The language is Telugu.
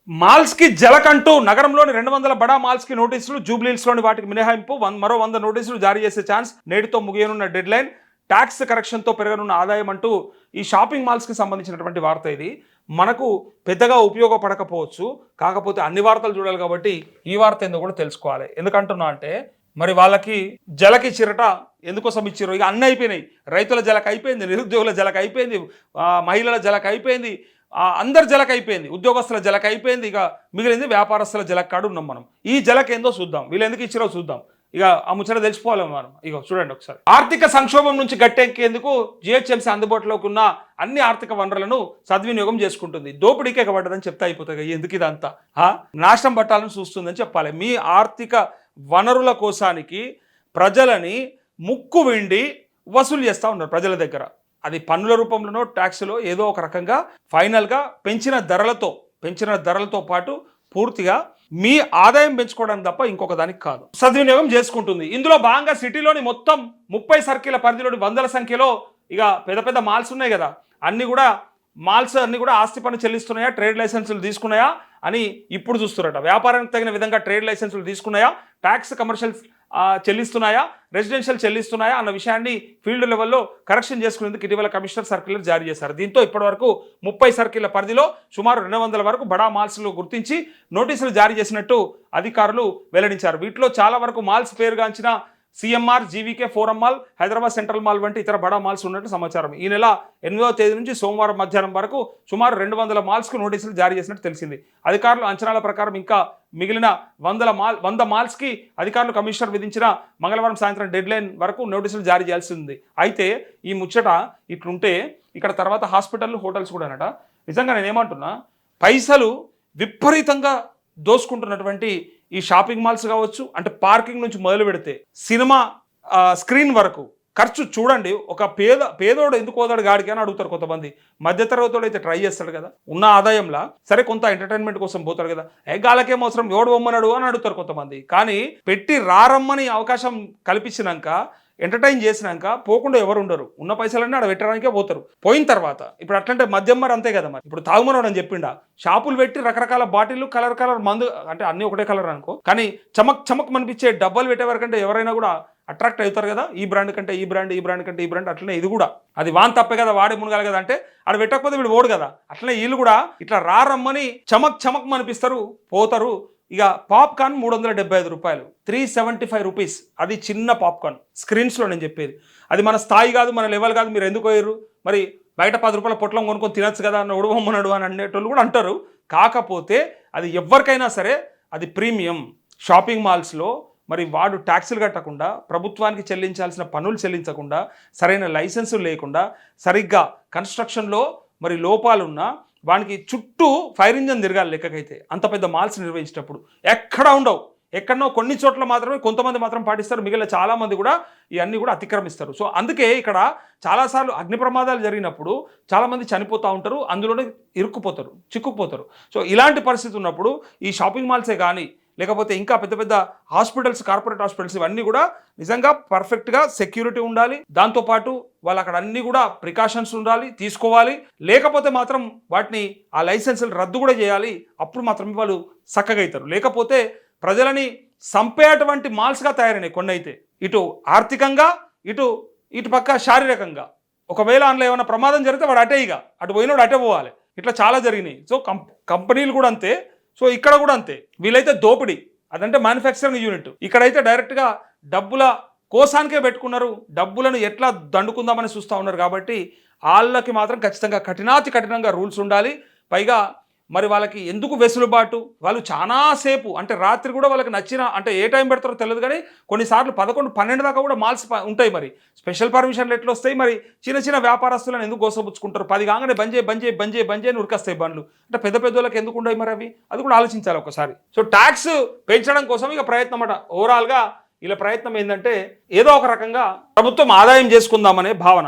మాల్స్కి జలకంటూ నగరంలోని 200 బడా మాల్స్కి నోటీసులు, జూబ్లీహిల్స్లోని వాటికి మినహాయింపు, మరో 100 నోటీసులు జారీ చేసే ఛాన్స్, నేటితో ముగియనున్న డెడ్ లైన్, ట్యాక్స్ కరెక్షన్తో పెరగనున్న ఆదాయం అంటూ ఈ షాపింగ్ మాల్స్కి సంబంధించినటువంటి వార్త ఇది. మనకు పెద్దగా ఉపయోగపడకపోవచ్చు, కాకపోతే అన్ని వార్తలు చూడాలి కాబట్టి ఈ వార్త ఎందుకు కూడా తెలుసుకోవాలి. ఎందుకంటున్నా అంటే మరి వాళ్ళకి జలకి చిరట ఎందుకోసం ఇచ్చారు, ఇక అన్నీ అయిపోయినాయి. రైతుల జలక అయిపోయింది, నిరుద్యోగుల జలక అయిపోయింది, మహిళల జలక అయిపోయింది, అందరి జలక అయిపోయింది, ఉద్యోగస్తుల జలక అయిపోయింది, ఇక మిగిలింది వ్యాపారస్తుల జలక కాడు ఉన్నాం మనం. ఈ జలక ఏందో చూద్దాం, వీళ్ళు ఎందుకు ఇచ్చిరో చూద్దాం. ఇక ఆ ముచ్చట తెలిసిపోవాలి మనం. ఇక చూడండి ఒకసారి. ఆర్థిక సంక్షోభం నుంచి గట్టెక్కేందుకు జిహెచ్ఎంసీ అందుబాటులోకి ఉన్న అన్ని ఆర్థిక వనరులను సద్వినియోగం చేసుకుంటుంది. దోపిడీకే పడ్డదని చెప్తే అయిపోతుంది. ఎందుకు ఇదంతా నాశనం పట్టాలని చూస్తుందని చెప్పాలి. మీ ఆర్థిక వనరుల కోసానికి ప్రజలని ముక్కు విండి వసూలు చేస్తూ ఉన్నారు ప్రజల దగ్గర. అది పన్నుల రూపంలోనో ట్యాక్స్లో ఏదో ఒక రకంగా ఫైనల్గా పెంచిన ధరలతో పాటు పూర్తిగా మీ ఆదాయం పెంచుకోవడానికి తప్ప ఇంకొక దానికి కాదు, సద్వినియోగం చేసుకుంటుంది. ఇందులో భాగంగా సిటీలోని మొత్తం 30 సర్కిల పరిధిలోని వందల సంఖ్యలో ఇక పెద్ద పెద్ద మాల్స్ ఉన్నాయి కదా, మాల్స్ అన్ని కూడా ఆస్తి పన్ను చెల్లిస్తున్నాయా, ట్రేడ్ లైసెన్సులు తీసుకున్నాయా అని ఇప్పుడు చూస్తున్నారట. వ్యాపారానికి తగిన విధంగా ట్రేడ్ లైసెన్సులు తీసుకున్నాయా, ట్యాక్స్ కమర్షియల్ చెల్లిస్తున్నాయా, రెసిడెన్షియల్ చెల్లిస్తున్నాయా అన్న విషయాన్ని ఫీల్డ్ లెవెల్లో కరెక్షన్ చేసుకునేందుకు ఇటీవల కమిషనర్ సర్క్యులర్ జారీ చేశారు. దీంతో ఇప్పటివరకు 30 సర్కిళ్ల పరిధిలో సుమారు 200 వరకు బడా మాల్స్లు గుర్తించి నోటీసులు జారీ చేసినట్టు అధికారులు వెల్లడించారు. వీటిలో చాలా వరకు మాల్స్ పేరుగాంచిన CMR, GVK, forum mall, Hyderabad central mall వంటి ఇతర బడా మాల్స్ ఉన్నట్టు సమాచారం. ఈ నెల 8వ తేదీ నుంచి సోమవారం మధ్యాహ్నం వరకు సుమారు 200 మాల్స్కు నోటీసులు జారీ చేసినట్టు తెలిసింది. అధికారులు అంచనాల ప్రకారం ఇంకా మిగిలిన 100 మాల్స్కి అధికారులు కమిషనర్ విధించిన మంగళవారం సాయంత్రం డెడ్ లైన్ వరకు నోటీసులు జారీ చేయాల్సి ఉంది. అయితే ఈ ముచ్చట ఇట్లుంటే ఇక్కడ తర్వాత హాస్పిటల్, హోటల్స్ కూడా అనట. నిజంగా నేనేమంటున్నా, పైసలు విపరీతంగా దోసుకుంటున్నటువంటి ఈ షాపింగ్ మాల్స్ కావచ్చు, అంటే పార్కింగ్ నుంచి మొదలు పెడితే సినిమా స్క్రీన్ వరకు ఖర్చు చూడండి. ఒక పేదోడు ఎందుకు పోతాడు గాడికి అని అడుగుతారు కొంతమంది. మధ్యతరగతిలో అయితే ట్రై చేస్తాడు కదా, ఉన్న ఆదాయంలో సరే కొంత ఎంటర్టైన్మెంట్ కోసం పోతాడు కదా, గాలకేం అవసరం, ఎవడు బొమ్మన్నాడు అని అడుగుతారు కొంతమంది. కానీ పెట్టి రారమ్మని అవకాశం కల్పించినాక, ఎంటర్టైన్ చేసినాక పోకుండా ఎవరు ఉండరు. ఉన్న పైసలన్నీ ఆడ పెట్టడానికే పోతారు. పోయిన తర్వాత ఇప్పుడు అట్లంటే మద్యం మరి అంతే కదా. మరి ఇప్పుడు తాగుమనోడు అని చెప్పిండా, షాపులు పెట్టి రకరకాల బాటిల్లు, కలర్ మందు, అంటే అన్ని ఒకటే కలర్ అనుకో, కానీ చమక్ అనిపించే డబ్బాలు పెట్టే వరకంటే ఎవరైనా కూడా అట్రాక్ట్ అవుతారు కదా. ఈ బ్రాండ్ కంటే ఈ బ్రాండ్ అట్లనే ఇది కూడా. అది వాన్ తప్పే కదా, వాడే మునగాలి కదా. అంటే ఆడ పెట్టకపోతే వీడు ఓడు కదా. అట్లనే వీళ్ళు కూడా ఇట్లా రారమ్మని చమక్ అనిపిస్తారు, పోతారు. ఇక పాప్కార్న్ 375 రూపాయలు, 375 రూపీస్. అది చిన్న పాప్కార్న్ స్క్రీన్స్లో నేను చెప్పేది. అది మన స్థాయి కాదు, మన లెవెల్ కాదు. మీరు ఎందుకు పోయారు మరి, బయట 10 రూపాయల పొట్లం కొనుక్కొని తినచ్చు కదా అన్న ఉడవమ్మన్నాడు అని అనేటోళ్ళు కూడా అంటారు. కాకపోతే అది ఎవరికైనా సరే అది ప్రీమియం. షాపింగ్ మాల్స్లో మరి వాడు ట్యాక్సులు కట్టకుండా, ప్రభుత్వానికి చెల్లించాల్సిన పన్నులు చెల్లించకుండా, సరైన లైసెన్సులు లేకుండా, సరిగ్గా కన్స్ట్రక్షన్లో మరి లోపాలున్నా వానికి చుట్టూ ఫైర్ ఇంజన్ తిరగాలి లెక్కకైతే. అంత పెద్ద మాల్స్ నిర్వహించేటప్పుడు ఎక్కడా ఉండవు, ఎక్కడనో కొన్ని చోట్ల మాత్రమే కొంతమంది మాత్రం పాటిస్తారు, మిగిలిన చాలామంది కూడా ఇవన్నీ కూడా అతిక్రమిస్తారు. సో అందుకే ఇక్కడ చాలాసార్లు అగ్ని ప్రమాదాలు జరిగినప్పుడు చాలామంది చనిపోతూ ఉంటారు, అందులోనే ఇరుక్కుపోతారు, చిక్కుకుపోతారు. సో ఇలాంటి పరిస్థితి ఉన్నప్పుడు ఈ షాపింగ్ మాల్సే కానీ, లేకపోతే ఇంకా పెద్ద పెద్ద హాస్పిటల్స్, కార్పొరేట్ హాస్పిటల్స్, ఇవన్నీ కూడా నిజంగా పర్ఫెక్ట్గా సెక్యూరిటీ ఉండాలి. దాంతోపాటు వాళ్ళు అక్కడ అన్నీ కూడా ప్రికాషన్స్ ఉండాలి, తీసుకోవాలి. లేకపోతే మాత్రం వాటిని ఆ లైసెన్సులు రద్దు కూడా చేయాలి. అప్పుడు మాత్రమే వాళ్ళు చక్కగా అవుతారు. లేకపోతే ప్రజలని సంపేటువంటి మాల్స్గా తయారైనాయి కొన్ని. అయితే ఇటు ఆర్థికంగా, ఇటు పక్క శారీరకంగా. ఒకవేళ అందులో ఏమైనా ప్రమాదం జరిగితే వాడు అటు పోయినోడు అటే పోవాలి. ఇట్లా చాలా జరిగినాయి. సో కంపెనీలు కూడా అంతే. సో ఇక్కడ కూడా అంతే. వీళ్ళైతే దోపిడీ, అదంటే మ్యానుఫ్యాక్చరింగ్ యూనిట్. ఇక్కడైతే డైరెక్ట్గా డబ్బుల కోసానికే పెట్టుకున్నారు, డబ్బులను ఎట్లా దండుకుందామని చూస్తూ ఉన్నారు. కాబట్టి వాళ్ళకి మాత్రం ఖచ్చితంగా కఠినంగా రూల్స్ ఉండాలి. పైగా మరి వాళ్ళకి ఎందుకు వెసులుబాటు, వాళ్ళు చాలా సేపు, అంటే రాత్రి కూడా వాళ్ళకి నచ్చిన, అంటే ఏ టైం పెడతారో తెలియదు కానీ కొన్నిసార్లు 11, 12 దాకా కూడా మాల్స్ ఉంటాయి. మరి స్పెషల్ పర్మిషన్లు ఎట్లా వస్తాయి మరి? చిన్న వ్యాపారస్తులను ఎందుకు గోసపుచ్చుకుంటారు? 10 కాగానే బంద్ చేయి ఉరికొస్తాయి బండ్లు. అంటే పెద్ద వాళ్ళకి ఎందుకు ఉండవు మరి అవి? అది కూడా ఆలోచించాలి ఒకసారి. సో ట్యాక్స్ పెంచడం కోసం ఇక ప్రయత్నం అట. ఓవరాల్గా ఇలా ప్రయత్నం ఏంటంటే ఏదో ఒక రకంగా ప్రభుత్వం ఆదాయం చేసుకుందామనే భావన.